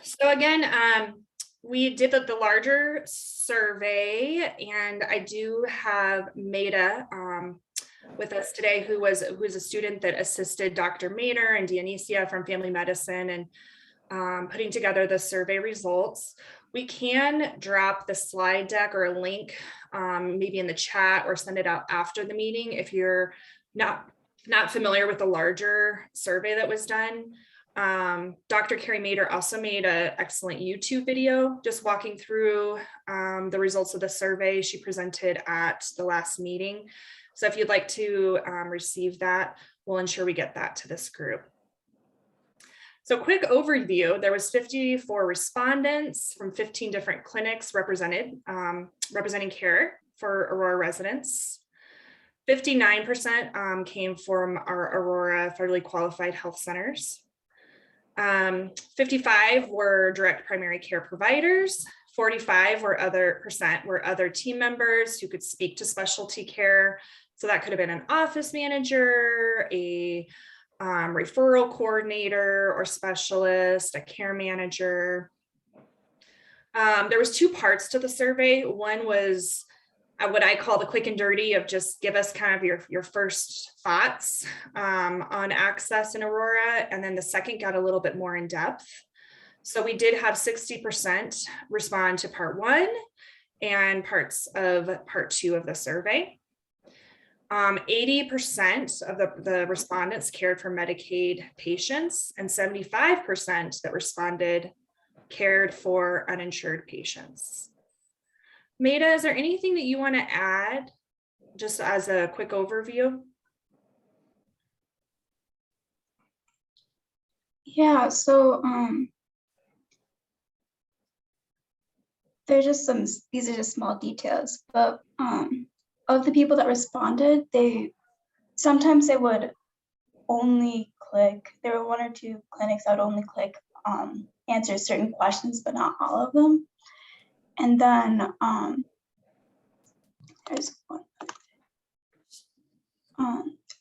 So again, we did the larger survey, and I do have Maida with us today, who's a student that assisted Dr. Maynor and Dionysia from Family Medicine and putting together the survey results. We can drop the slide deck or a link maybe in the chat or send it out after the meeting if you're not familiar with the larger survey that was done. Dr. Carrie Mader also made an excellent YouTube video just walking through the results of the survey she presented at the last meeting. So if you'd like to receive that, we'll ensure we get that to this group. So quick overview, there was 54 respondents from 15 different clinics representing care for Aurora residents. 59% came from our Aurora federally qualified health centers. 55 were direct primary care providers. 45 were other team members who could speak to specialty care. So that could have been an office manager, a referral coordinator or specialist, a care manager. There was two parts to the survey. One was what I call the quick and dirty of just give us kind of your first thoughts on access in Aurora. And then the second got a little bit more in depth. So we did have 60% respond to part one and parts of part two of the survey. 80% of the respondents cared for Medicaid patients, and 75% that responded cared for uninsured patients. Maida, is there anything that you want to add just as a quick overview? Yeah, so these are just small details, but of the people that responded, sometimes they would only click, there were one or two clinics that would only click answer certain questions, but not all of them. And then there's one.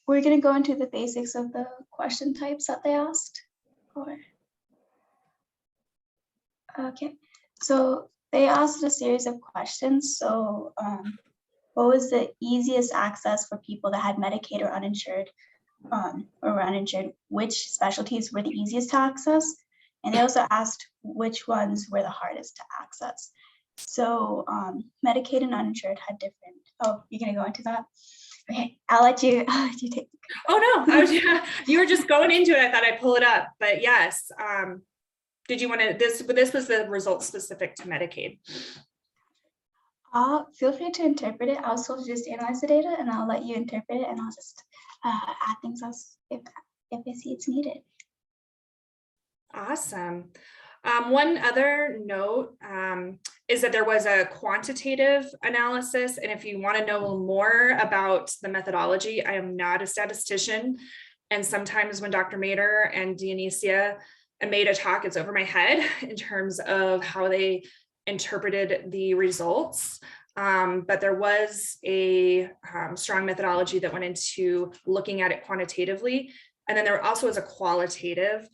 We're going to go into the basics of the question types that they asked. Okay, so they asked a series of questions. So what was the easiest access for people that had Medicaid or uninsured, which specialties were the easiest to access? And they also asked which ones were the hardest to access. So Medicaid and uninsured had different, oh, you're gonna go into that? Okay, I'll let you take. Oh no, you were just going into it. I thought I'd pull it up, but yes. Did you want to, this was the results specific to Medicaid. Feel free to interpret it. I'll still just analyze the data and I'll let you interpret it, and I'll just add things else if I see it's needed. Awesome. One other note is that there was a quantitative analysis, and if you want to know more about the methodology, I am not a statistician, and sometimes when Dr. Mader and Dionysia made a talk, it's over my head in terms of how they interpreted the results. But there was a strong methodology that went into looking at it quantitatively. And then there also was a qualitative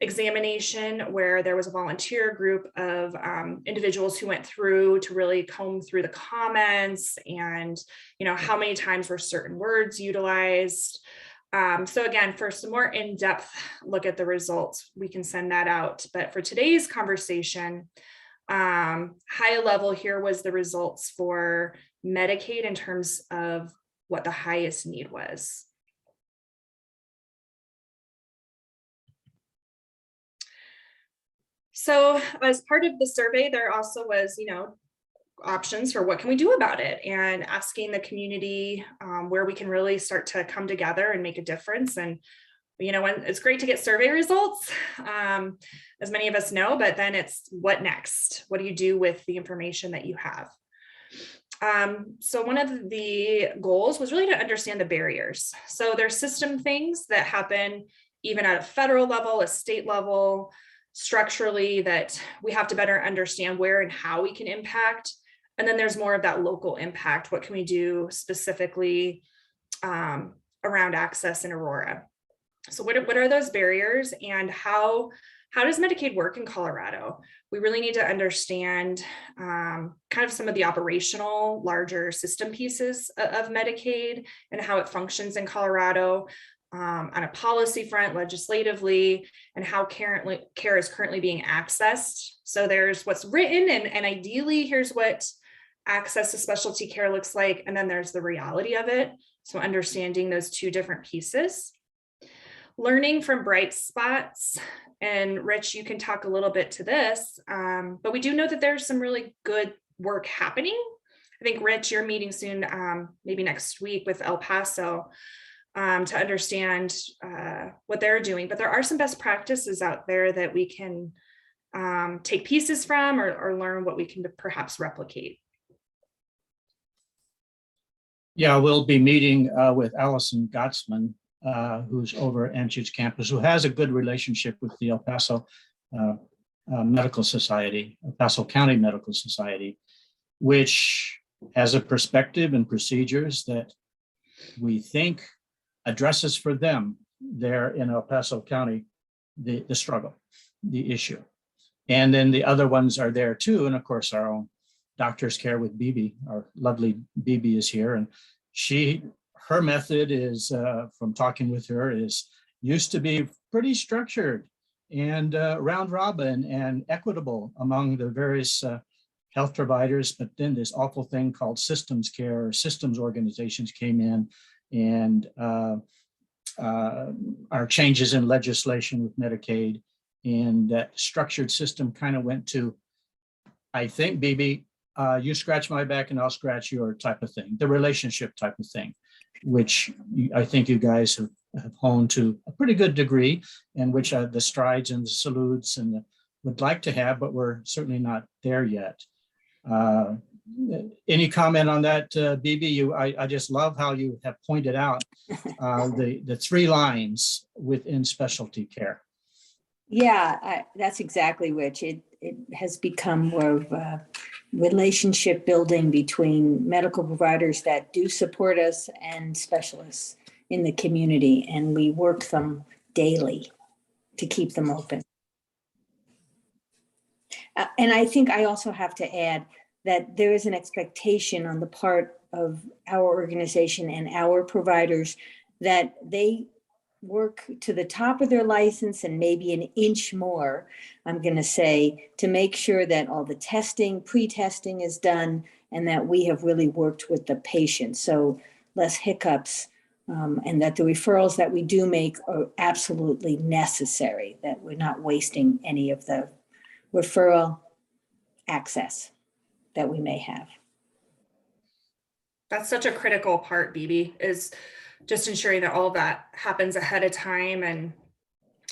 examination where there was a volunteer group of individuals who went through to really comb through the comments and, how many times were certain words utilized. So again, for some more in-depth look at the results, we can send that out. But for today's conversation, high level here was the results for Medicaid in terms of what the highest need was. So as part of the survey, there also was, options for what can we do about it, and asking the community where we can really start to come together and make a difference. And when it's great to get survey results, as many of us know, but then it's what next? What do you do with the information that you have? So one of the goals was really to understand the barriers. So there's system things that happen even at a federal level, a state level, structurally, that we have to better understand where and how we can impact. And then there's more of that local impact. What can we do specifically around access in Aurora? So what are those barriers, and how does Medicaid work in Colorado? We really need to understand kind of some of the operational larger system pieces of Medicaid and how it functions in Colorado on a policy front, legislatively, and how care is currently being accessed. So there's what's written, and ideally here's what access to specialty care looks like, and then there's the reality of it. So understanding those two different pieces. Learning from bright spots, and Rich, you can talk a little bit to this, but we do know that there's some really good work happening. I think, Rich, you're meeting soon, maybe next week, with El Paso to understand what they're doing, but there are some best practices out there that we can take pieces from, or learn what we can perhaps replicate. Yeah, we'll be meeting with Allison Gottsman, who's over at Anschutz campus, who has a good relationship with the El Paso Medical Society, El Paso County Medical Society, which has a perspective and procedures that we think addresses for them there in El Paso County, the struggle, the issue. And then the other ones are there too. And of course, our own Doctor's Care with Bibi, our lovely Bibi is here. And her method is, from talking with her, is used to be pretty structured and round robin and equitable among the various health providers. But then this awful thing called systems care or systems organizations came in, and our changes in legislation with Medicaid, and that structured system kind of went to, I think, Bibi, you scratch my back and I'll scratch your type of thing, the relationship type of thing, which I think you guys have honed to a pretty good degree, and which the strides and the salutes and would like to have, but we're certainly not there yet. Any comment on that, Bibi? I just love how you have pointed out the three lines within specialty care. Yeah, that's exactly, Rich. It has become more of a relationship building between medical providers that do support us and specialists in the community, and we work them daily to keep them open. And I think I also have to add that there is an expectation on the part of our organization and our providers that they work to the top of their license and maybe an inch more, I'm going to say, to make sure that all the testing, pre-testing is done, and that we have really worked with the patient. So less hiccups, and that the referrals that we do make are absolutely necessary, that we're not wasting any of the referral access that we may have. That's such a critical part, Bibi, is just ensuring that all of that happens ahead of time and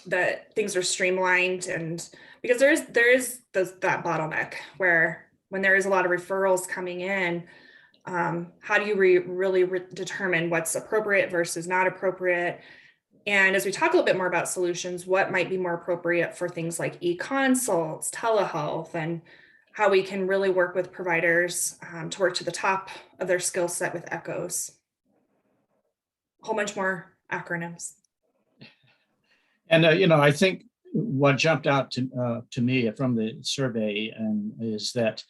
that things are streamlined. And because there is that bottleneck where when there is a lot of referrals coming in, how do you really determine what's appropriate versus not appropriate? And as we talk a little bit more about solutions, what might be more appropriate for things like e-consults, telehealth, and how we can really work with providers to work to the top of their skill set with ECHOs. A whole bunch more acronyms. And I think what jumped out to me from the survey is that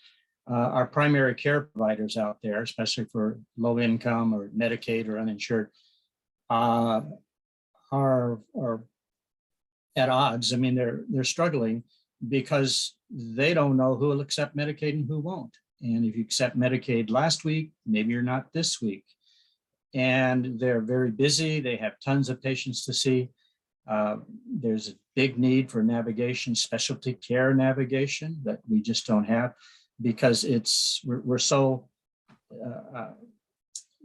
our primary care providers out there, especially for low income or Medicaid or uninsured, are at odds. I mean, they're struggling because they don't know who will accept Medicaid and who won't. And if you accept Medicaid last week, maybe you're not this week. And they're very busy. They have tons of patients to see. There's a big need for navigation, specialty care navigation that we just don't have, because we're so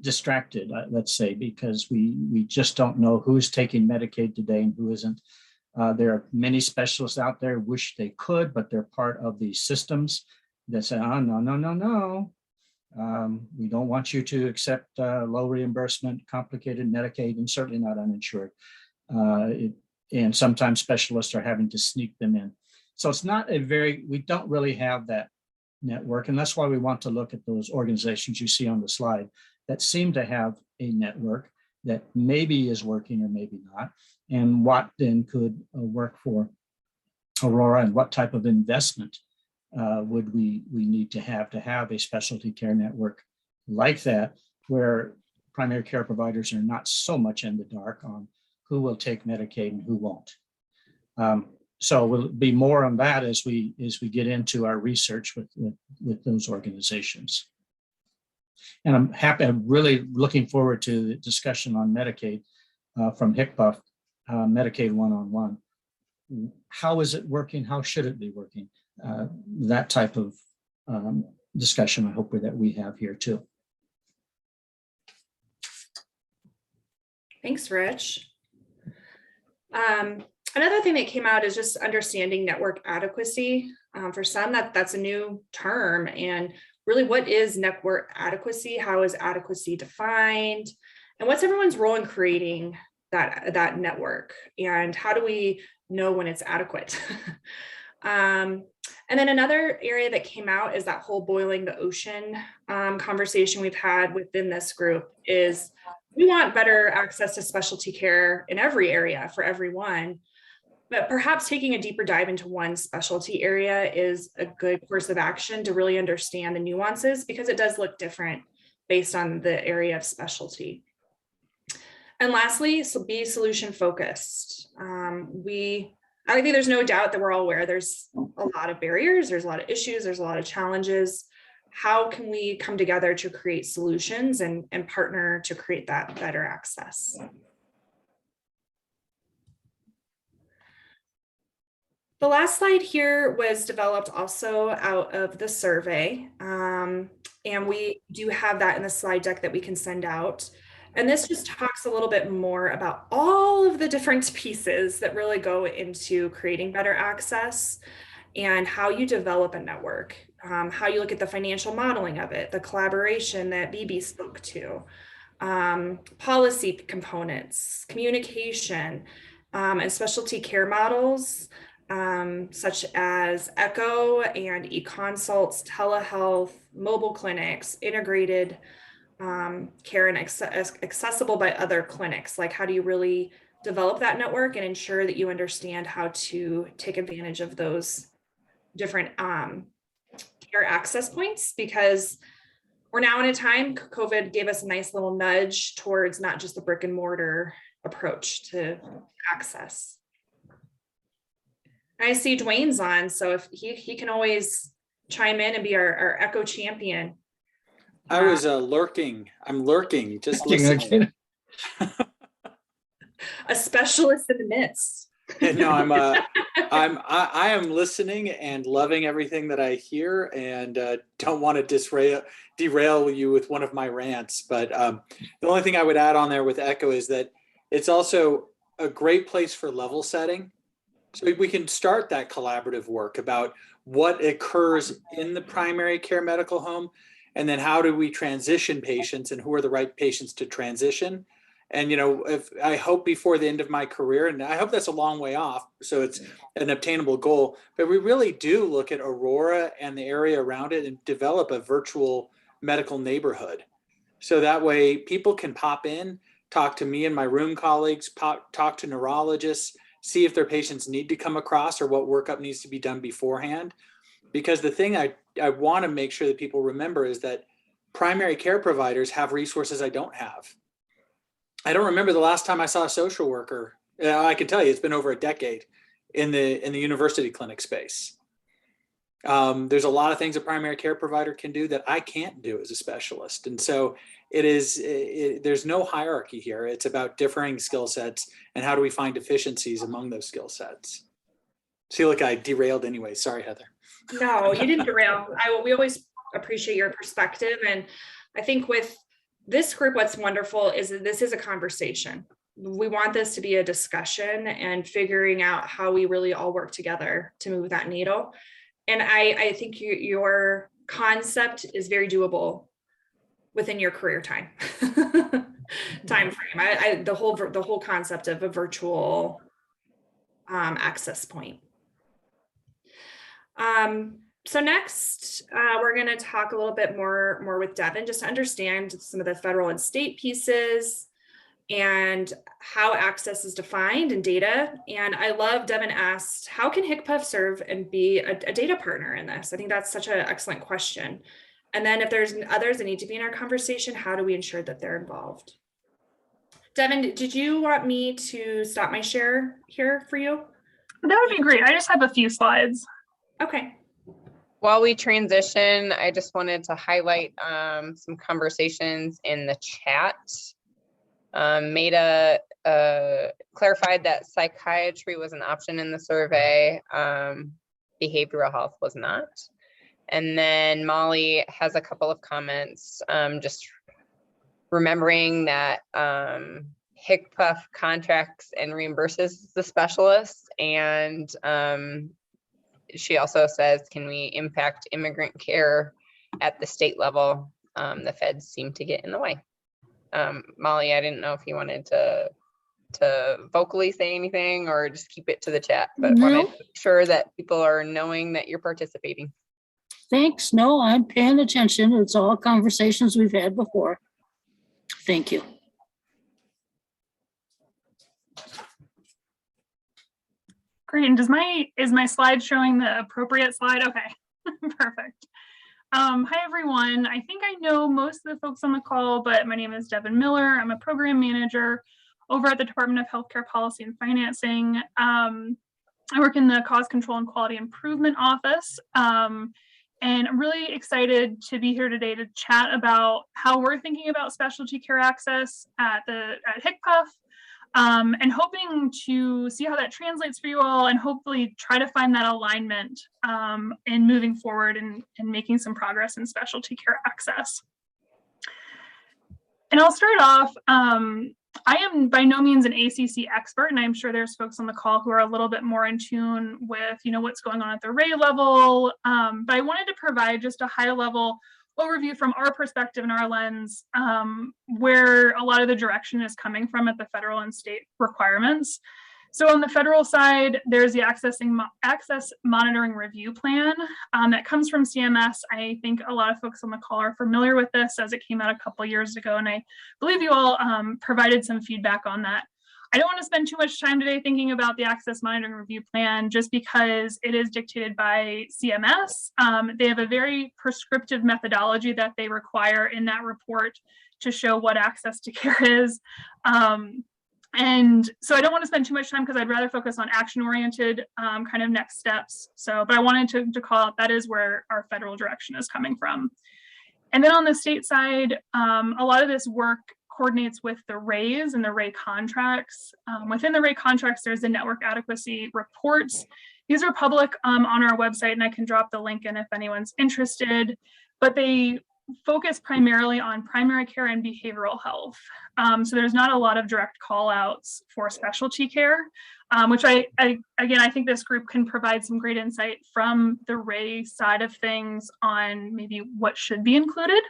distracted, let's say, because we just don't know who's taking Medicaid today and who isn't. There are many specialists out there wish they could, but they're part of these systems that say, oh, no. We don't want you to accept low reimbursement, complicated Medicaid, and certainly not uninsured. And sometimes specialists are having to sneak them in. So it's not we don't really have that network. And that's why we want to look at those organizations you see on the slide that seem to have a network. that maybe is working or maybe not, and what then could work for Aurora, and what type of investment would we need to have a specialty care network like that, where primary care providers are not so much in the dark on who will take Medicaid and who won't. So we'll be more on that as we get into our research with those organizations. And I'm really looking forward to the discussion on Medicaid from HCPF, Medicaid one-on-one. How is it working? How should it be working? That type of discussion, I hope that we have here too. Thanks, Rich. Another thing that came out is just understanding network adequacy. For some, that's a new term. And really, what is network adequacy? How is adequacy defined? And what's everyone's role in creating that network? And how do we know when it's adequate? And then another area that came out is that whole boiling the ocean conversation we've had within this group is we want better access to specialty care in every area for everyone. But perhaps taking a deeper dive into one specialty area is a good course of action to really understand the nuances, because it does look different based on the area of specialty. And lastly, so be solution focused. I think there's no doubt that we're all aware there's a lot of barriers, there's a lot of issues, there's a lot of challenges. How can we come together to create solutions and partner to create that better access? The last slide here was developed also out of the survey. And we do have that in the slide deck that we can send out. And this just talks a little bit more about all of the different pieces that really go into creating better access and how you develop a network, how you look at the financial modeling of it, the collaboration that BB spoke to, policy components, communication, and specialty care models, such as ECHO and e-consults, telehealth, mobile clinics, integrated care, and accessible by other clinics. Like, how do you really develop that network and ensure that you understand how to take advantage of those different care access points? Because we're now in a time, COVID gave us a nice little nudge towards not just the brick and mortar approach to access. I see Dwayne's on, so if he can always chime in and be our ECHO champion. I was lurking. I'm lurking, just listening. A specialist in the midst. No, I am listening and loving everything that I hear, and don't want to derail you with one of my rants. But the only thing I would add on there with ECHO is that it's also a great place for level setting. So we can start that collaborative work about what occurs in the primary care medical home, and then how do we transition patients and who are the right patients to transition. And, if I hope before the end of my career, and I hope that's a long way off, so it's an obtainable goal, but we really do look at Aurora and the area around it and develop a virtual medical neighborhood. So that way people can pop in, talk to me and my room colleagues, talk to neurologists, see if their patients need to come across or what workup needs to be done beforehand. Because the thing I want to make sure that people remember is that primary care providers have resources I don't have. I don't remember the last time I saw a social worker. I can tell you it's been over a decade in the university clinic space. There's a lot of things a primary care provider can do that I can't do as a specialist. And so there's no hierarchy here. It's about differing skill sets and how do we find efficiencies among those skill sets. See, look, I derailed anyway. Sorry, Heather. No, you didn't derail. We always appreciate your perspective. And I think with this group, what's wonderful is that this is a conversation. We want this to be a discussion and figuring out how we really all work together to move that needle. And I think your concept is very doable within your career time frame. The whole concept of a virtual access point. So next, we're going to talk a little bit more with Devin, just to understand some of the federal and state pieces, and how access is defined and data. And I love Devin asked, how can HCPF serve and be a data partner in this? I think that's such an excellent question. And then if there's others that need to be in our conversation, how do we ensure that they're involved? Devin, did you want me to stop my share here for you? That would be great. I just have a few slides. Okay. While we transition, I just wanted to highlight some conversations in the chat. Maida clarified that psychiatry was an option in the survey. Behavioral health was not. And then Molly has a couple of comments, just remembering that HCPF contracts and reimburses the specialists. And she also says, can we impact immigrant care at the state level? The feds seem to get in the way. Molly, I didn't know if you wanted to vocally say anything or just keep it to the chat, but No. wanted to make sure that people are knowing that you're participating. Thanks. No, I'm paying attention. It's all conversations we've had before. Thank you. Great. And is my slide showing the appropriate slide? Okay, perfect. Hi, everyone. I think I know most of the folks on the call, but my name is Devin Miller. I'm a program manager over at the Department of Healthcare Policy and Financing. I work in the Cost Control and Quality Improvement Office. And I'm really excited to be here today to chat about how we're thinking about specialty care access at HCPF, and hoping to see how that translates for you all and hopefully try to find that alignment in moving forward and making some progress in specialty care access. And I'll start off, I am by no means an ACC expert, and I'm sure there's folks on the call who are a little bit more in tune with, what's going on at the RAE level. But I wanted to provide just a high level overview from our perspective and our lens, where a lot of the direction is coming from at the federal and state requirements. So on the federal side, there's the Access Monitoring Review Plan that comes from CMS. I think a lot of folks on the call are familiar with this as it came out a couple years ago, and I believe you all provided some feedback on that. I don't want to spend too much time today thinking about the Access Monitoring Review Plan just because it is dictated by CMS. They have a very prescriptive methodology that they require in that report to show what access to care is. And so I don't want to spend too much time because I'd rather focus on action-oriented kind of next steps. But I wanted to call out that is where our federal direction is coming from. And then on the state side, a lot of this work coordinates with the RAEs and the RAE contracts. Within the RAE contracts, there's the network adequacy reports. These are public on our website, and I can drop the link in if anyone's interested, but they focus primarily on primary care and behavioral health. So there's not a lot of direct call outs for specialty care, which I think this group can provide some great insight from the RAE side of things on maybe what should be included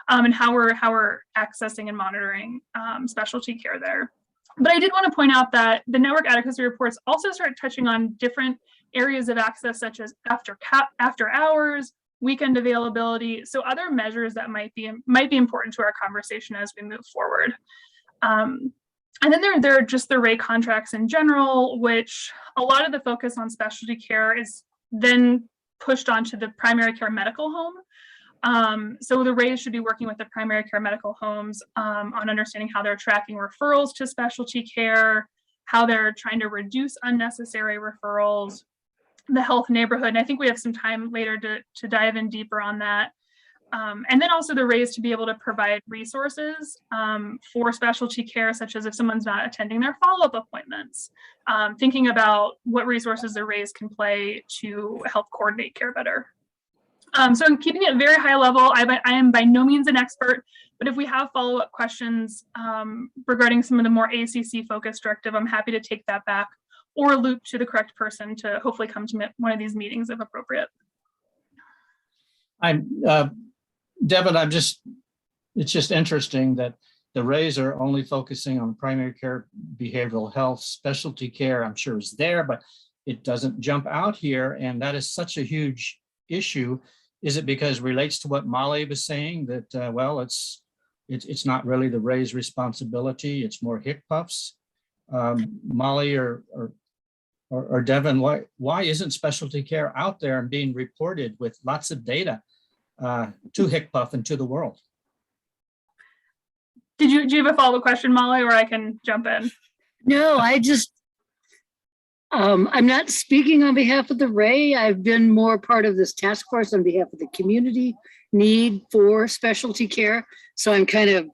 and how we're accessing and monitoring specialty care there. But I did want to point out that the network adequacy reports also start touching on different areas of access, such as after hours, weekend availability, so other measures that might be important to our conversation as we move forward. And then there are just the RAE contracts in general, which a lot of the focus on specialty care is then pushed onto the primary care medical home. So the RAEs should be working with the primary care medical homes on understanding how they're tracking referrals to specialty care, how they're trying to reduce unnecessary referrals, the health neighborhood. And I think we have some time later to dive in deeper on that. And then also the RAEs to be able to provide resources for specialty care, such as if someone's not attending their follow-up appointments, thinking about what resources the RAEs can play to help coordinate care better. So I'm keeping it very high level. I am by no means an expert, but if we have follow-up questions regarding some of the more ACC focused directive, I'm happy to take that back or loop to the correct person to hopefully come to one of these meetings if appropriate. Devin, it's just interesting that the RAEs are only focusing on primary care, behavioral health, specialty care, I'm sure is there, but it doesn't jump out here. And that is such a huge issue. Is it because it relates to what Molly was saying that, well, it's it's not really the Ray's responsibility. It's more HCPF's. Molly or Devin, why isn't specialty care out there and being reported with lots of data to HCPF and to the world? Do you have a follow-up question, Molly, or I can jump in? No, I just, I'm not speaking on behalf of the Ray. I've been more part of this task force on behalf of the community need for specialty care. So I'm kind of,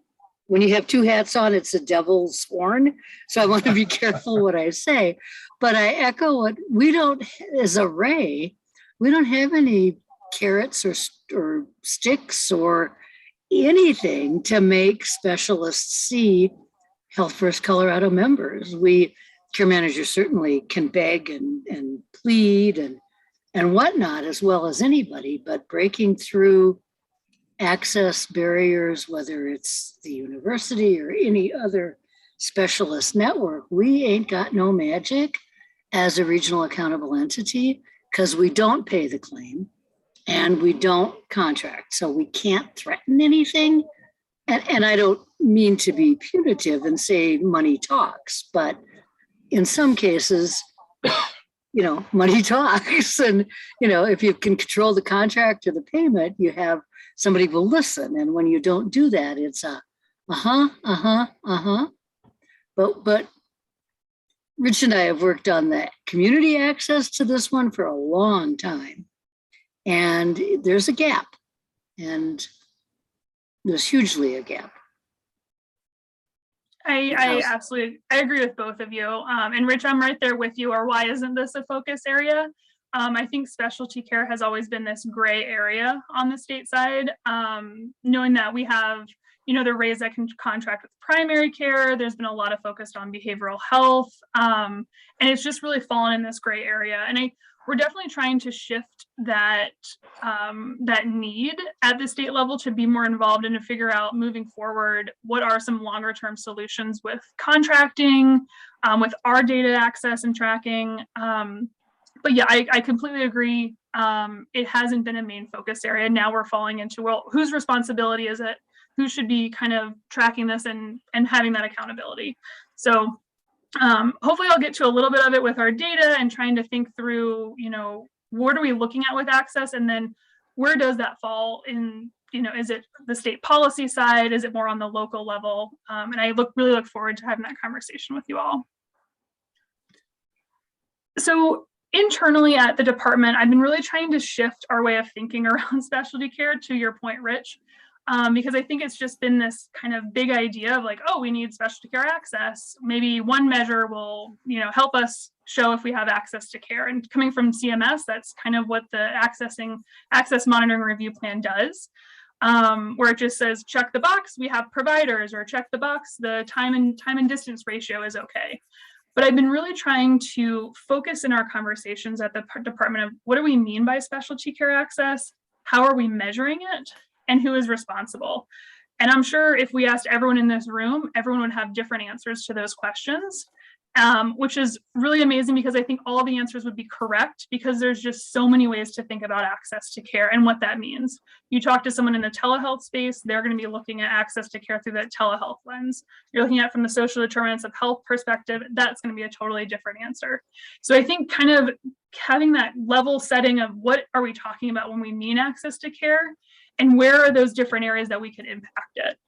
when you have two hats on, it's a devil's horn. So I want to be careful what I say. But I echo what we don't, as a Ray, we don't have any carrots or sticks or anything to make specialists see Health First Colorado members. We, care managers certainly can beg and plead and whatnot as well as anybody, but breaking through access barriers, whether it's the university or any other specialist network, we ain't got no magic as a regional accountable entity because we don't pay the claim and we don't contract. So we can't threaten anything. And I don't mean to be punitive and say money talks, but in some cases, money talks. And, if you can control the contract or the payment, you have somebody will listen. And when you don't do that, it's But Rich and I have worked on the community access to this one for a long time. And there's a gap. And there's hugely a gap. I absolutely, I agree with both of you. And Rich, I'm right there with you. Or why isn't this a focus area? I think specialty care has always been this gray area on the state side, knowing that we have, the Rays that can contract with primary care. There's been a lot of focus on behavioral health. And it's just really fallen in this gray area. And we're definitely trying to shift that need at the state level to be more involved and to figure out moving forward, what are some longer term solutions with contracting, with our data access and tracking. But yeah, I completely agree. It hasn't been a main focus area. Now we're falling into, well, whose responsibility is it? Who should be kind of tracking this and having that accountability? So hopefully I'll get to a little bit of it with our data and trying to think through, what are we looking at with access? And then where does that fall in, is it the state policy side? Is it more on the local level? And I really look forward to having that conversation with you all. So internally at the department, I've been really trying to shift our way of thinking around specialty care, to your point, Rich, because I think it's just been this kind of big idea of like, oh, we need specialty care access. Maybe one measure will, help us show if we have access to care. And coming from CMS, that's kind of what the access monitoring review plan does, where it just says, check the box, we have providers, or check the box, the time and distance ratio is okay. But I've been really trying to focus in our conversations at the department of what do we mean by specialty care access? How are we measuring it? And who is responsible? And I'm sure if we asked everyone in this room, everyone would have different answers to those questions, which is really amazing because I think all the answers would be correct because there's just so many ways to think about access to care and what that means. You talk to someone in the telehealth space, they're going to be looking at access to care through that telehealth lens. You're looking at from the social determinants of health perspective, that's going to be a totally different answer. So I think kind of having that level setting of what are we talking about when we mean access to care, and where are those different areas that we can impact it?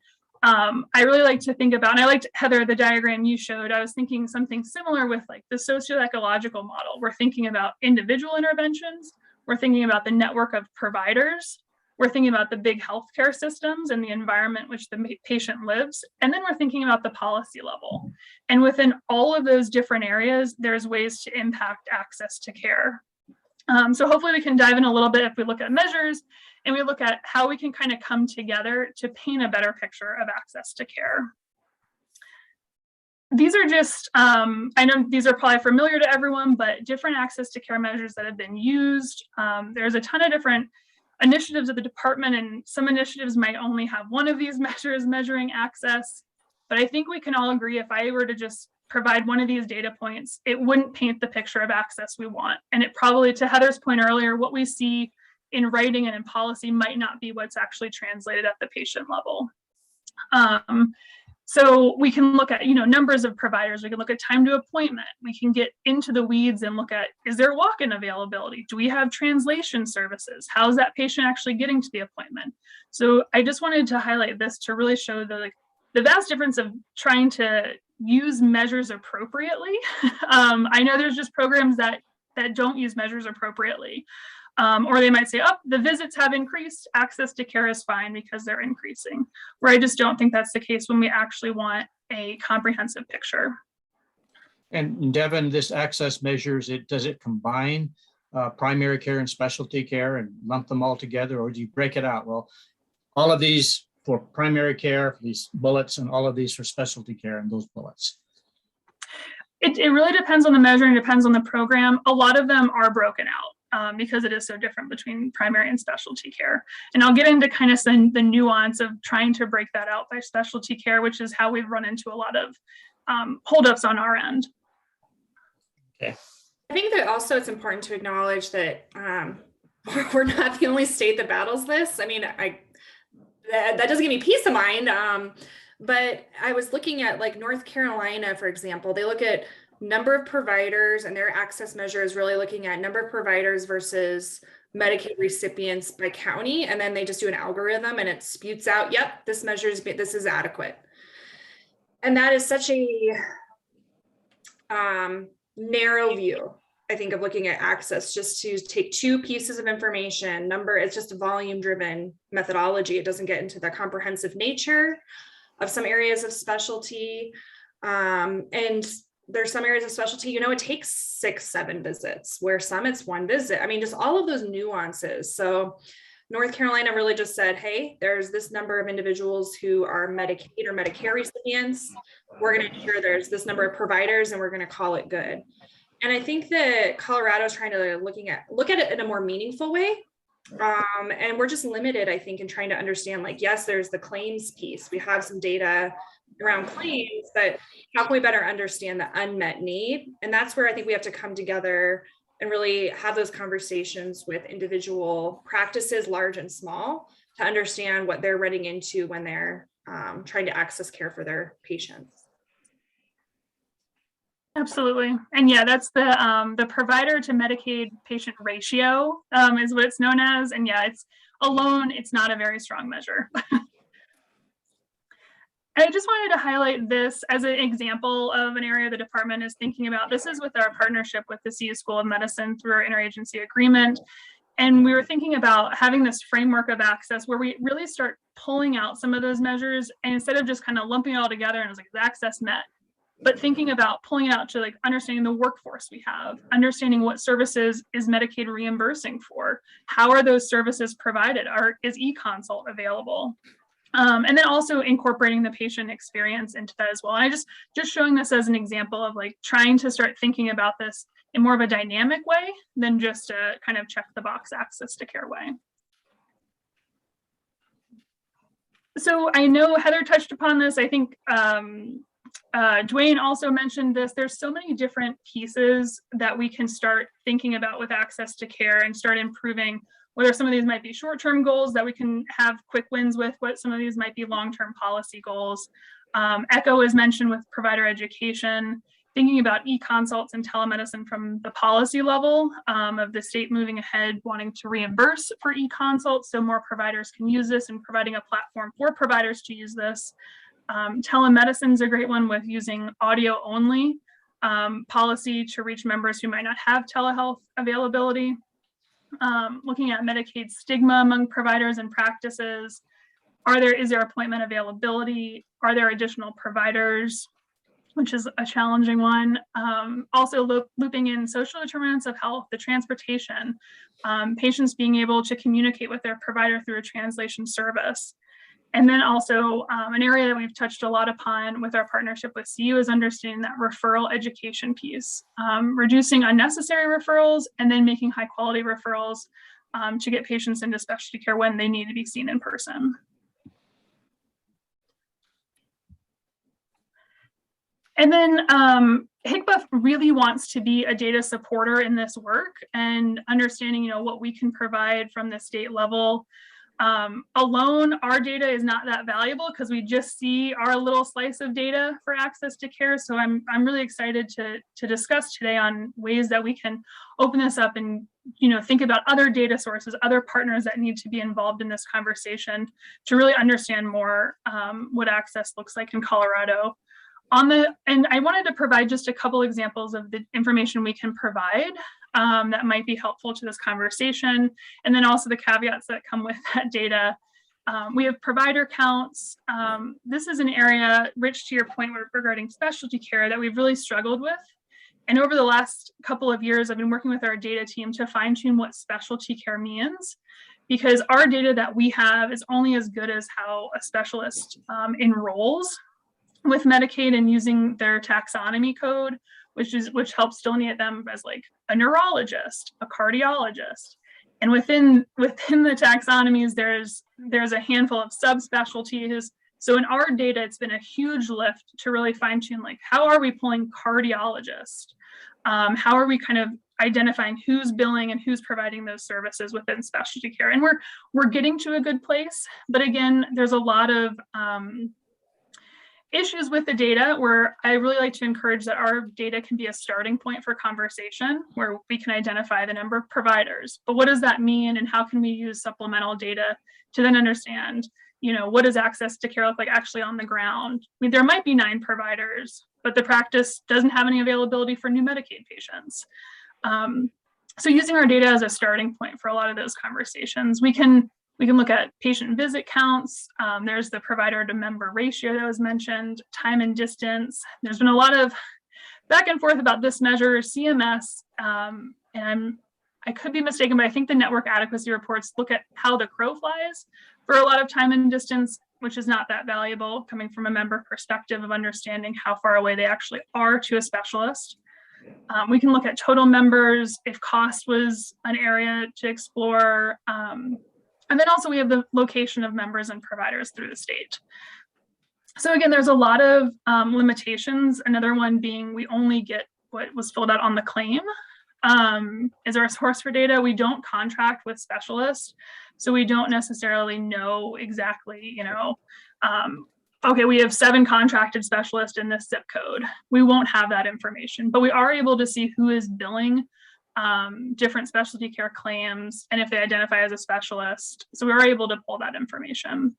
I really like to think about, and I liked, Heather, the diagram you showed, I was thinking something similar with like the socio-ecological model. We're thinking about individual interventions. We're thinking about the network of providers. We're thinking about the big healthcare systems and the environment which the patient lives. And then we're thinking about the policy level. And within all of those different areas, there's ways to impact access to care. So hopefully we can dive in a little bit if we look at measures and we look at how we can kind of come together to paint a better picture of access to care. These are just, I know these are probably familiar to everyone, but different access to care measures that have been used. There's a ton of different initiatives at the department, and some initiatives might only have one of these measures measuring access. But I think we can all agree if I were to just provide one of these data points, it wouldn't paint the picture of access we want. And it probably, to Heather's point earlier, what we see in writing and in policy might not be what's actually translated at the patient level. So we can look at, numbers of providers. We can look at time to appointment. We can get into the weeds and look at, is there walk-in availability? Do we have translation services? How is that patient actually getting to the appointment? So I just wanted to highlight this to really show the vast difference of trying to use measures appropriately. I know there's just programs that don't use measures appropriately. Or they might say, oh, the visits have increased, access to care is fine because they're increasing, where I just don't think that's the case when we actually want a comprehensive picture. And Devin, this access measures, does it combine primary care and specialty care and lump them all together, or do you break it out? Well, all of these for primary care, these bullets, and all of these for specialty care and those bullets. It really depends on the measure and depends on the program. A lot of them are broken out. Because it is so different between primary and specialty care. And I'll get into kind of the nuance of trying to break that out by specialty care, which is how we've run into a lot of holdups on our end. Okay. I think that also it's important to acknowledge that we're not the only state that battles this. I mean, that doesn't give me peace of mind. But I was looking at like North Carolina, for example. They look at number of providers, and their access measure is really looking at number of providers versus Medicaid recipients by county. And then they just do an algorithm and it spewts out, yep, this is adequate. And that is such a narrow view, I think, of looking at access, just to take two pieces of information. It's just a volume driven methodology. It doesn't get into the comprehensive nature of some areas of specialty. And there's some areas of specialty, it takes 6-7 visits, where some it's one visit. I mean, just all of those nuances. So North Carolina really just said, hey, there's this number of individuals who are Medicaid or Medicare recipients. We're going to ensure there's this number of providers and we're going to call it good. And I think that Colorado is trying to look at it in a more meaningful way. And we're just limited, I think, in trying to understand, yes, there's the claims piece. We have some data around claims, but how can we better understand the unmet need? And that's where I think we have to come together and really have those conversations with individual practices, large and small, to understand what they're running into when they're trying to access care for their patients. Absolutely. And yeah, that's the provider to Medicaid patient ratio is what it's known as. And yeah, it's not a very strong measure. I just wanted to highlight this as an example of an area the department is thinking about. This is with our partnership with the CU School of Medicine through our interagency agreement. And we were thinking about having this framework of access where we really start pulling out some of those measures, and instead of just kind of lumping it all together and it's like, is access met? But thinking about pulling it out to understanding the workforce we have, understanding what services is Medicaid reimbursing for, how are those services provided, is e-consult available? And then also incorporating the patient experience into that as well. And I just showing this as an example of trying to start thinking about this in more of a dynamic way than just a kind of check the box access to care way. So I know Heather touched upon this. I think Dwayne also mentioned this. There's so many different pieces that we can start thinking about with access to care and start improving, whether some of these might be short-term goals that we can have quick wins with, what some of these might be long-term policy goals. ECHO is mentioned with provider education, thinking about e-consults and telemedicine from the policy level of the state moving ahead, wanting to reimburse for e-consults so more providers can use this, and providing a platform for providers to use this. Telemedicine is a great one with using audio only policy to reach members who might not have telehealth availability. Looking at Medicaid stigma among providers and practices. Is there appointment availability? Are there additional providers? Which is a challenging one. Also looping in social determinants of health, the transportation, patients being able to communicate with their provider through a translation service. And then also an area that we've touched a lot upon with our partnership with CU is understanding that referral education piece, reducing unnecessary referrals and then making high quality referrals to get patients into specialty care when they need to be seen in person. And then HCPF really wants to be a data supporter in this work and understanding, what we can provide from the state level. Alone, our data is not that valuable because we just see our little slice of data for access to care. So I'm really excited to discuss today on ways that we can open this up and think about other data sources, other partners that need to be involved in this conversation to really understand more what access looks like in Colorado. And I wanted to provide just a couple examples of the information we can provide that might be helpful to this conversation, and then also the caveats that come with that data. We have provider counts. This is an area, Rich, to your point regarding specialty care, that we've really struggled with. And over the last couple of years, I've been working with our data team to fine tune what specialty care means, because our data that we have is only as good as how a specialist enrolls with Medicaid and using their taxonomy code, which helps delineate them as like a neurologist, a cardiologist. And within the taxonomies, there's a handful of subspecialties. So in our data, it's been a huge lift to really fine tune, like, how are we pulling cardiologists? How are we kind of identifying who's billing and who's providing those services within specialty care? And we're getting to a good place, but again, there's a lot of issues with the data where I really like to encourage that our data can be a starting point for conversation where we can identify the number of providers. But what does that mean, and how can we use supplemental data to then understand, what does access to care look like actually on the ground? I mean, there might be 9 providers, but the practice doesn't have any availability for new Medicaid patients. So using our data as a starting point for a lot of those conversations, we can look at patient visit counts. There's the provider to member ratio that was mentioned, time and distance. There's been a lot of back and forth about this measure, CMS, and I could be mistaken, but I think the network adequacy reports look at how the crow flies for a lot of time and distance, which is not that valuable coming from a member perspective of understanding how far away they actually are to a specialist. We can look at total members if cost was an area to explore. And then also we have the location of members and providers through the state. So again, there's a lot of limitations. Another one being we only get what was filled out on the claim is our source for data. We don't contract with specialists, so we don't necessarily know exactly, okay, we have 7 contracted specialists in this zip code. We won't have that information, but we are able to see who is billing different specialty care claims and if they identify as a specialist. So we were able to pull that information.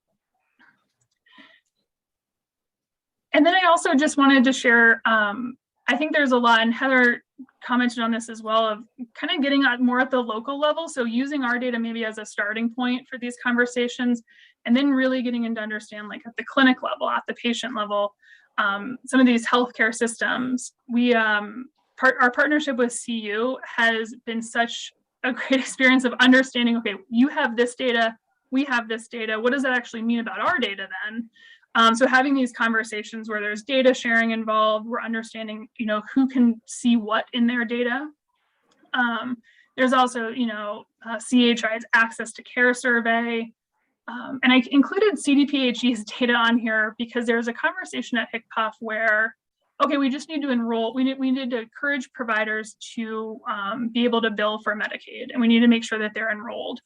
And then I also just wanted to share, I think there's a lot, and Heather commented on this as well, of kind of getting more at the local level. So using our data maybe as a starting point for these conversations, and then really getting into understand, like, at the clinic level, at the patient level, some of these healthcare systems. Our partnership with CU has been such a great experience of understanding, okay, you have this data, we have this data. What does that actually mean about our data then? So having these conversations where there's data sharing involved, we're understanding, who can see what in their data. There's also, CHI's access to care survey. And I included CDPHE's data on here because there's a conversation at HCPF where, okay, we just need to enroll, we need to encourage providers to be able to bill for Medicaid, and we need to make sure that they're enrolled.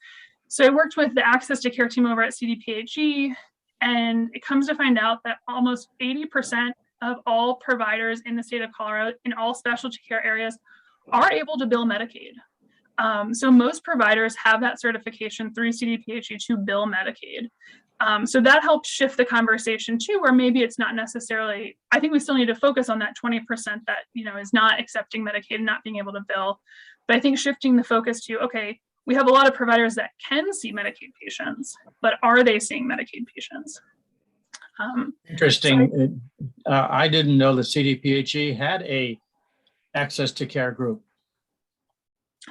So I worked with the access to care team over at CDPHE, and it comes to find out that almost 80% of all providers in the state of Colorado in all specialty care areas are able to bill Medicaid. So most providers have that certification through CDPHE to bill Medicaid. So that helped shift the conversation too, where maybe it's not necessarily, I think we still need to focus on that 20% that, is not accepting Medicaid and not being able to bill. But I think shifting the focus to, okay, we have a lot of providers that can see Medicaid patients, but are they seeing Medicaid patients? Interesting. I didn't know that CDPHE had a access to care group.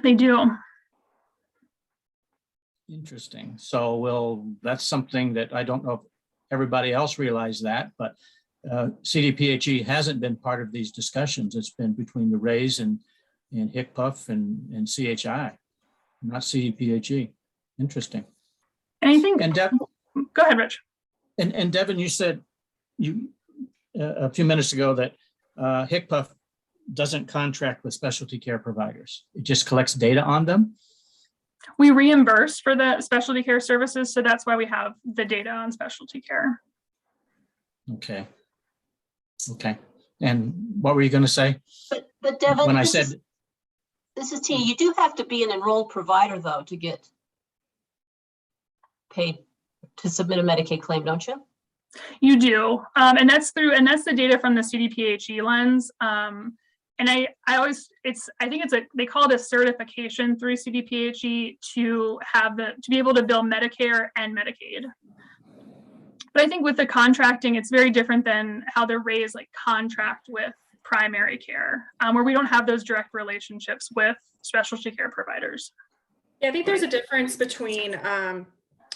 They do. Interesting. So, that's something that I don't know if everybody else realized that, but CDPHE hasn't been part of these discussions. It's been between the Rays and HCPF and CHI, not CDPHE. Interesting. And I think, Devin, go ahead, Rich. And Devin, you said a few minutes ago that HCPF doesn't contract with specialty care providers. It just collects data on them. We reimburse for the specialty care services, so that's why we have the data on specialty care. Okay. Okay. And what were you going to say? But Devin, When I this said, is, this is Tina. You do have to be an enrolled provider though to get paid to submit a Medicaid claim, don't you? You do, and that's the data from the CDPHE lens. And I think they call it a certification through CDPHE to be able to bill Medicare and Medicaid. But I think with the contracting, it's very different than how the Rays like contract with primary care, where we don't have those direct relationships with specialty care providers. Yeah, I think there's a difference between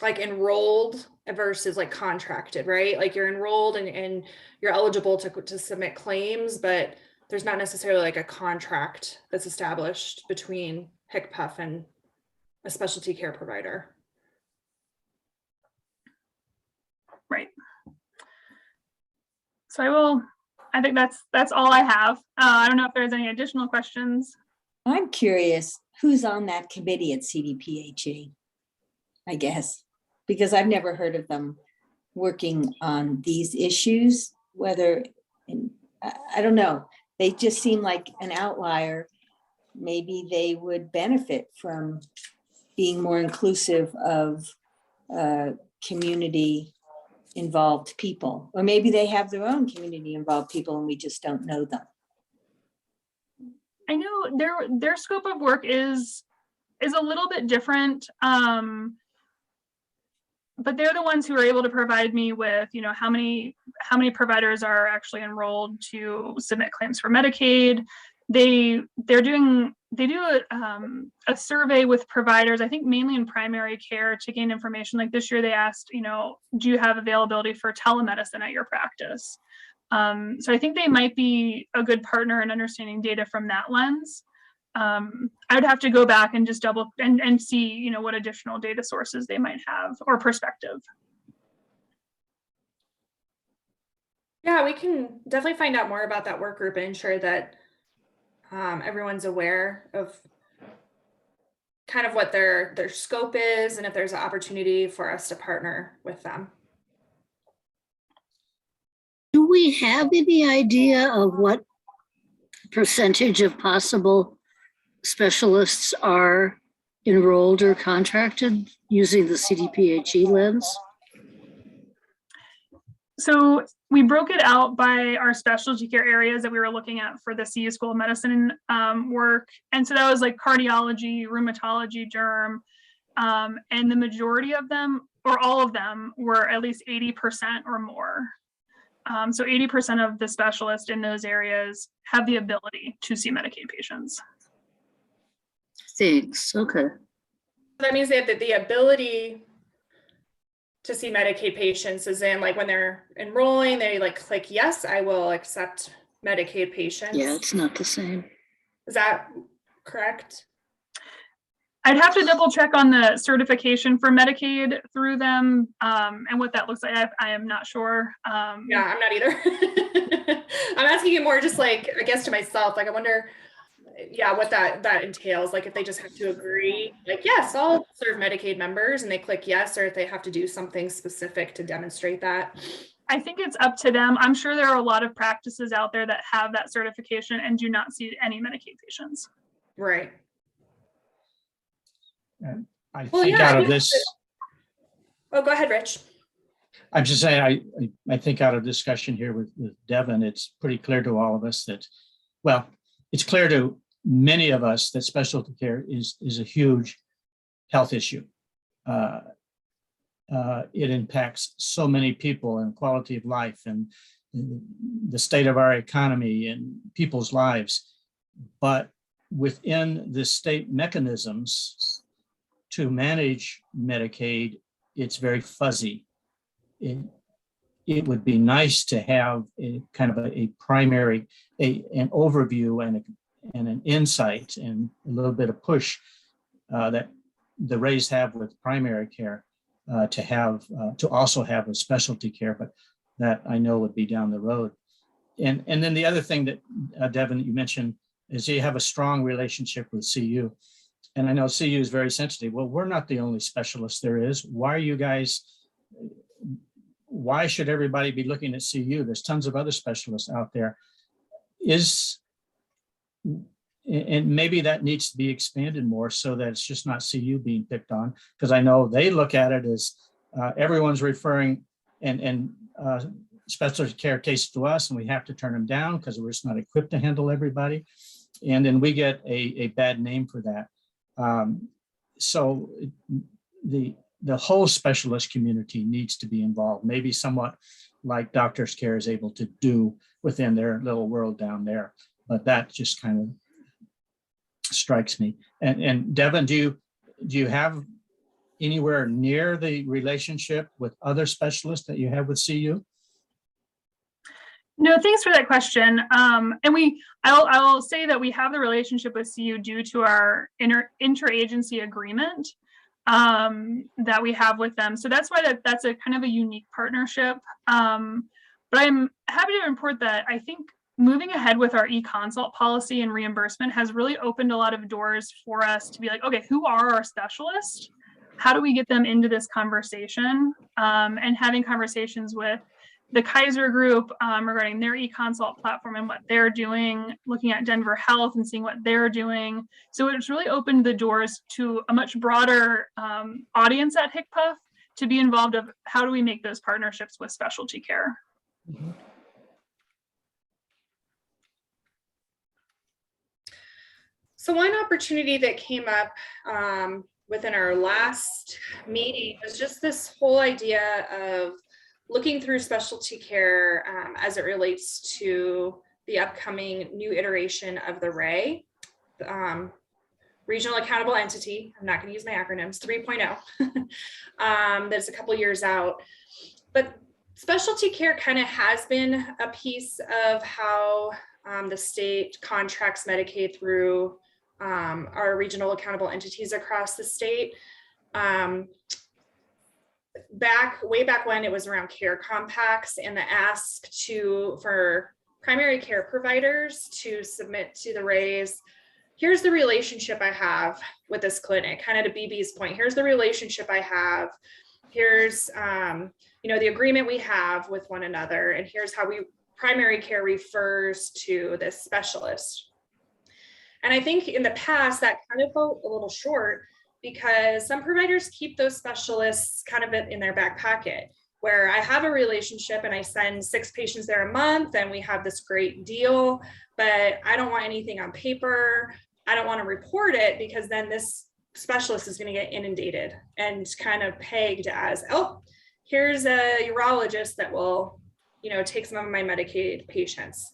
like enrolled versus like contracted, right? Like you're enrolled and you're eligible to submit claims, but there's not necessarily like a contract that's established between HCPF and a specialty care provider. Right. So I think that's all I have. I don't know if there's any additional questions. I'm curious, who's on that committee at CDPHE, I guess, because I've never heard of them working on these issues, I don't know. They just seem like an outlier. Maybe they would benefit from being more inclusive of community involved people, or maybe they have their own community involved people and we just don't know them. I know their scope of work is a little bit different, but they're the ones who are able to provide me with, how many providers are actually enrolled to submit claims for Medicaid. They do a survey with providers, I think mainly in primary care, to gain information. Like this year they asked, do you have availability for telemedicine at your practice? So I think they might be a good partner in understanding data from that lens. I would have to go back and just double and see, what additional data sources they might have or perspective. Yeah, we can definitely find out more about that work group and ensure that everyone's aware of kind of what their scope is and if there's an opportunity for us to partner with them. Do we have any idea of what percentage of possible specialists are enrolled or contracted using the CDPHE lens? So we broke it out by our specialty care areas that we were looking at for the CU School of Medicine work. And so that was like cardiology, rheumatology, derm, and the majority of them, or all of them, were at least 80% or more. So 80% of the specialists in those areas have the ability to see Medicaid patients. Thanks. Okay. That means they have the ability to see Medicaid patients, is in like when they're enrolling, they like click, yes, I will accept Medicaid patients. Yeah, it's not the same. Is that correct? I'd have to double check on the certification for Medicaid through them and what that looks like. I am not sure. Yeah, I'm not either. I'm asking you more just like, I guess to myself, like I wonder, yeah, what that entails. Like if they just have to agree, like, yes, I'll serve Medicaid members, and they click yes, or if they have to do something specific to demonstrate that. I think it's up to them. I'm sure there are a lot of practices out there that have that certification and do not see any Medicaid patients. Right. I Well, think yeah, out I of think this, Oh, go ahead, Rich. I'm just saying, I think out of discussion here with Devin, it's pretty clear to all of us that, well, it's clear to many of us that specialty care is a huge health issue. It impacts so many people and quality of life and the state of our economy and people's lives. But within the state mechanisms to manage Medicaid, it's very fuzzy. It would be nice to have a kind of a primary, an overview and an insight and a little bit of push that the Rays have with primary care to also have a specialty care, but that I know would be down the road. And then the other thing that Devin, you mentioned is you have a strong relationship with CU. and I know CU is very sensitive. Well, we're not the only specialist there is. Why should everybody be looking at CU? There's tons of other specialists out there. And maybe that needs to be expanded more so that it's just not CU being picked on, because I know they look at it as everyone's referring and specialty care cases to us, and we have to turn them down because we're just not equipped to handle everybody. And then we get a bad name for that. So the whole specialist community needs to be involved, maybe somewhat like Doctors Care is able to do within their little world down there. But that just kind of strikes me. And Devin, do you have anywhere near the relationship with other specialists that you have with CU? No, thanks for that question. And I'll say that we have the relationship with CU due to our interagency agreement that we have with them. So that's why that's a kind of a unique partnership. But I'm happy to report that I think moving ahead with our e-consult policy and reimbursement has really opened a lot of doors for us to be like, okay, who are our specialists? How do we get them into this conversation? And having conversations with the Kaiser Group regarding their e-consult platform and what they're doing, looking at Denver Health and seeing what they're doing. So it's really opened the doors to a much broader audience at HCPF to be involved of how do we make those partnerships with specialty care. Mm-hmm. So one opportunity that came up within our last meeting was just this whole idea of looking through specialty care as it relates to the upcoming new iteration of the RAE, Regional Accountable Entity. I'm not going to use my acronyms, 3.0. That's a couple years out. But specialty care kind of has been a piece of how the state contracts Medicaid through our regional accountable entities across the state. Way back when it was around care compacts and the ask for primary care providers to submit to the RAEs, here's the relationship I have with this clinic, kind of to BB's point, here's the relationship I have, here's the agreement we have with one another, and here's how primary care refers to this specialist. And I think in the past that kind of felt a little short because some providers keep those specialists kind of in their back pocket, where I have a relationship and I send 6 patients there a month and we have this great deal, but I don't want anything on paper. I don't want to report it because then this specialist is going to get inundated and kind of pegged as, oh, here's a urologist that will, take some of my Medicaid patients.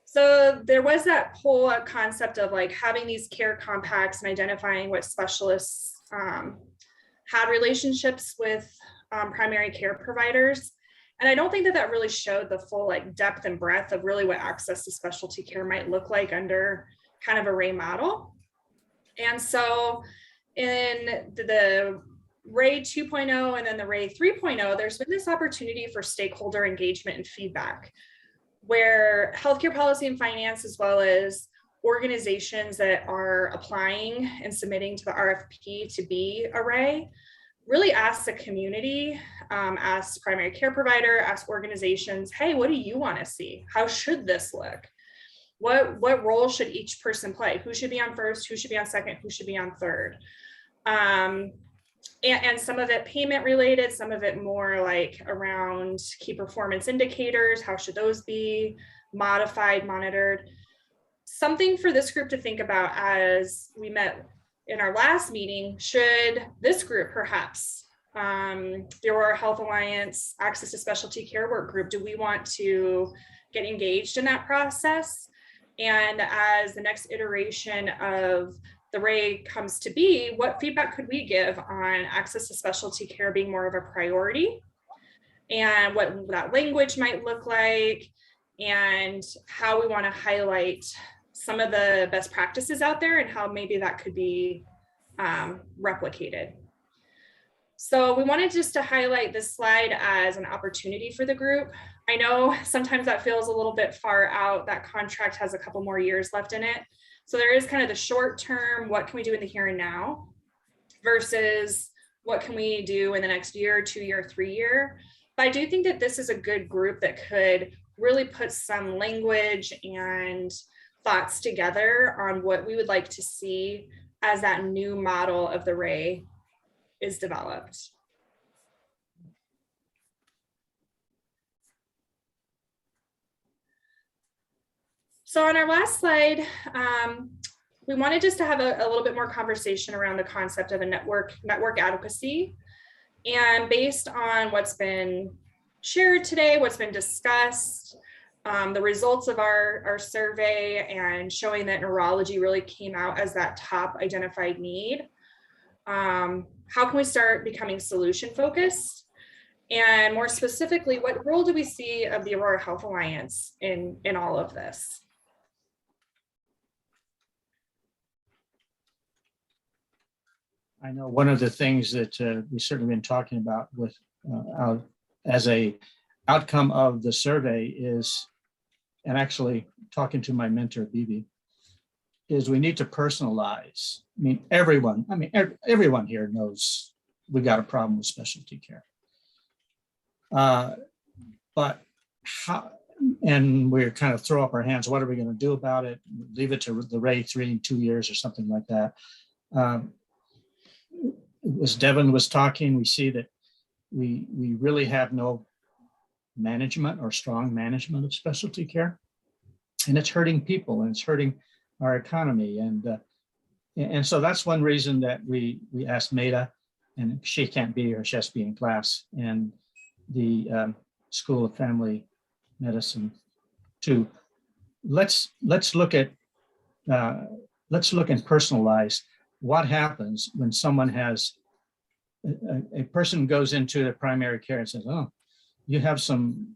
So there was that whole concept of like having these care compacts and identifying what specialists had relationships with primary care providers. And I don't think that really showed the full depth and breadth of really what access to specialty care might look like under kind of a RAE model. And so in the RAE 2.0 and then the RAE 3.0, there's been this opportunity for stakeholder engagement and feedback, where healthcare policy and finance, as well as organizations that are applying and submitting to the RFP to be a RAE, really ask the community, ask primary care provider, ask organizations, hey, what do you want to see? How should this look? What role should each person play? Who should be on first? Who should be on second? Who should be on third? And some of it payment related, some of it more like around key performance indicators. How should those be modified, monitored? Something for this group to think about as we met in our last meeting. Should this group perhaps, the Aurora Health Alliance Access to Specialty Care Work Group, do we want to get engaged in that process? And as the next iteration of the RAE comes to be, what feedback could we give on access to specialty care being more of a priority, and what that language might look like, and how we want to highlight some of the best practices out there and how maybe that could be replicated. So we wanted just to highlight this slide as an opportunity for the group. I know sometimes that feels a little bit far out. That contract has a couple more years left in it. So there is kind of the short term, what can we do in the here and now versus what can we do in the next year, 2 year, 3 year. But I do think that this is a good group that could really put some language and thoughts together on what we would like to see as that new model of the Ray is developed. So on our last slide, we wanted just to have a little bit more conversation around the concept of a network adequacy. And based on what's been shared today, what's been discussed, the results of our survey and showing that neurology really came out as that top identified need. How can we start becoming solution focused? And more specifically, what role do we see of the Aurora Health Alliance in all of this? I know one of the things that we've certainly been talking about with as a outcome of the survey is, and actually talking to my mentor, Bibi, is we need to personalize. I mean, everyone here knows we got a problem with specialty care. But how, and we're kind of throw up our hands, what are we going to do about it? Leave it to the Ray 3 in 2 years or something like that. As Devin was talking, we see that we really have no management or strong management of specialty care, and it's hurting people and it's hurting our economy. And so that's one reason that we asked Maida, and she can't be here, she has to be in class, and the School of Family Medicine to let's look and personalize what happens when someone has a person goes into the primary care and says, oh, you have some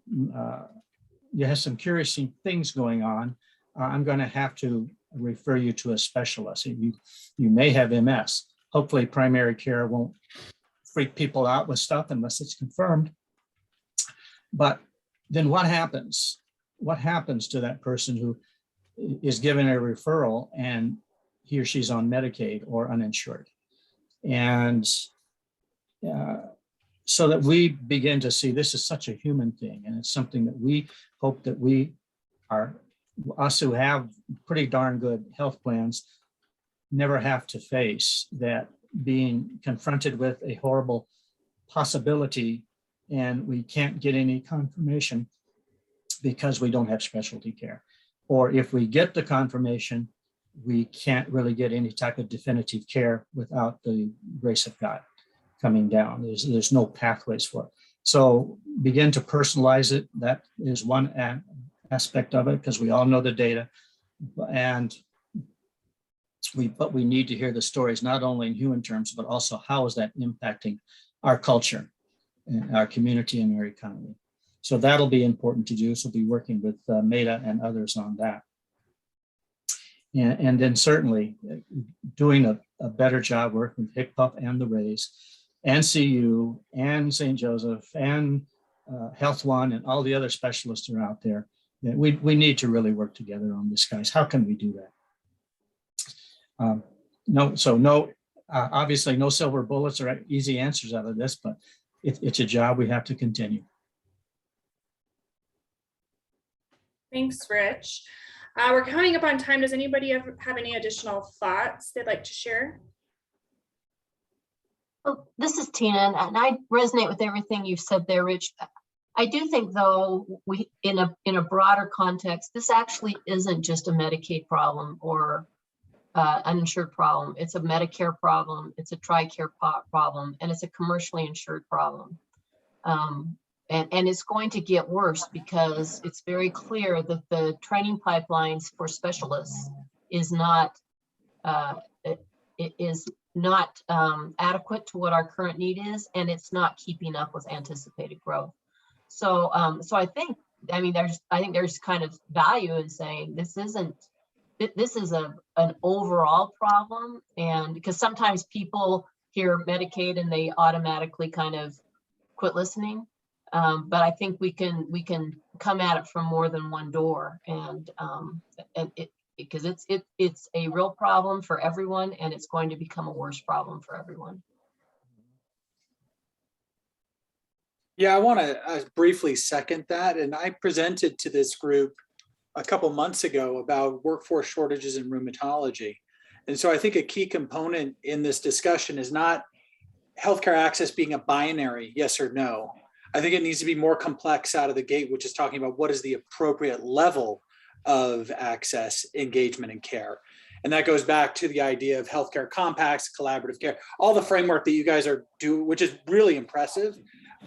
curious things going on. I'm going to have to refer you to a specialist. You may have MS. Hopefully primary care won't freak people out with stuff unless it's confirmed. But then what happens? What happens to that person who is given a referral and he or she's on Medicaid or uninsured? And so that we begin to see this is such a human thing, and it's something that we hope that us who have pretty darn good health plans never have to face, that being confronted with a horrible possibility and we can't get any confirmation because we don't have specialty care. Or if we get the confirmation, we can't really get any type of definitive care without the grace of God coming down. There's no pathways for it. So begin to personalize it. That is one aspect of it, because we all know the data, but we need to hear the stories, not only in human terms, but also how is that impacting our culture and our community and our economy. So that'll be important to do. So we'll be working with Maida and others on that. And then certainly doing a better job working with HCPF and the Rays and CU and St. Joseph and Health One and all the other specialists who are out there. We need to really work together on this, guys. How can we do that? Obviously no silver bullets or easy answers out of this, but it's a job we have to continue. Thanks, Rich. We're coming up on time. Does anybody have any additional thoughts they'd like to share? Oh, this is Tina, and I resonate with everything you've said there, Rich. I do think, though, we in a broader context, this actually isn't just a Medicaid problem or uninsured problem. It's a Medicare problem. It's a TRICARE problem, and it's a commercially insured problem. And it's going to get worse because it's very clear that the training pipelines for specialists is not adequate to what our current need is, and it's not keeping up with anticipated growth. So I think there's kind of value in saying this is an overall problem, and because sometimes people hear Medicaid and they automatically kind of quit listening. But I think we can come at it from more than one door, and because it's a real problem for everyone, and it's going to become a worse problem for everyone. Yeah, I want to briefly second that. And I presented to this group a couple months ago about workforce shortages in rheumatology. And so I think a key component in this discussion is not healthcare access being a binary yes or no. I think it needs to be more complex out of the gate, which is talking about what is the appropriate level of access, engagement, and care. And that goes back to the idea of healthcare compacts, collaborative care, all the framework that you guys are doing, which is really impressive.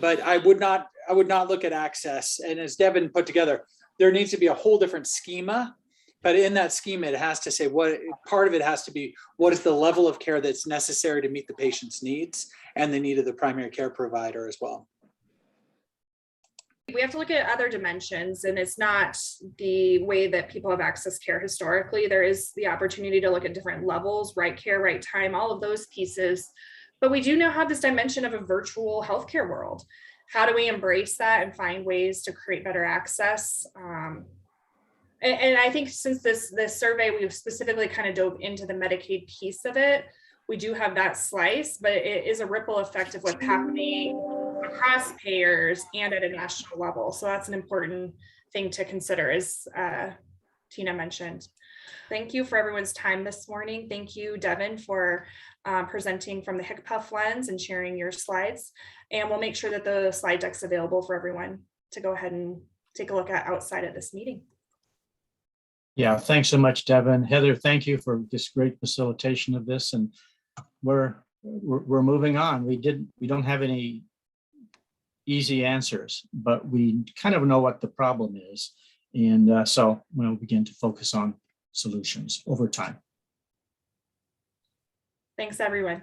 But I would not look at access. And as Devin put together, there needs to be a whole different schema. But in that schema, it has to say what part of it has to be, what is the level of care that's necessary to meet the patient's needs and the need of the primary care provider as well. We have to look at other dimensions, and it's not the way that people have accessed care historically. There is the opportunity to look at different levels, right care, right time, all of those pieces. But we do now have this dimension of a virtual healthcare world. How do we embrace that and find ways to create better access? And I think since this survey, we've specifically kind of dove into the Medicaid piece of it. We do have that slice, but it is a ripple effect of what's happening across payers and at a national level. So that's an important thing to consider, as Tina mentioned. Thank you for everyone's time this morning. Thank you, Devin, for presenting from the HCPF lens and sharing your slides. And we'll make sure that the slide deck's available for everyone to go ahead and take a look at outside of this meeting. Yeah, thanks so much, Devin. Heather, thank you for this great facilitation of this. And we're moving on. We don't have any easy answers, but we kind of know what the problem is. And so we'll begin to focus on solutions over time. Thanks, everyone.